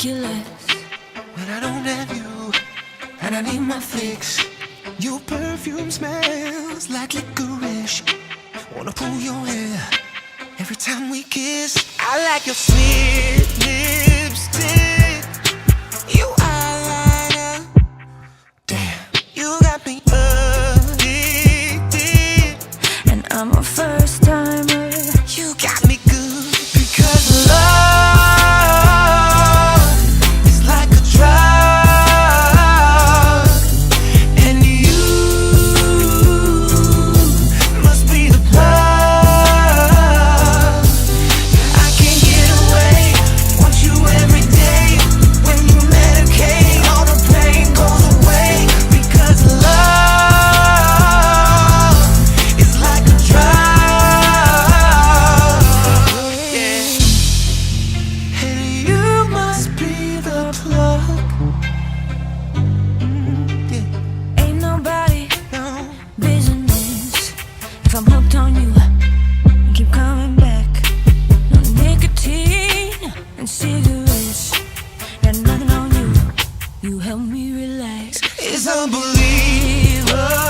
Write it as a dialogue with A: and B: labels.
A: ridiculous
B: when I don't have you, and I need my fix. Your perfume smells like licorice. Wanna pull your hair every time we kiss. I like your sweet lipstick, you eyeliner. Damn, you got me addicted,
A: and I'm a first timer.
B: you got me good because love is like a drug, and you must be the plug. I can't get away, want you every day. When you medicate, all the pain goes away because love is like a drug. Yeah. And you must be the plug. Yeah.
A: Ain't nobody
B: No.
A: business if I'm hooked on you. Keep coming back. No nicotine and cigarettes. Got nothing on you. You help me relax.
B: It's unbelievable.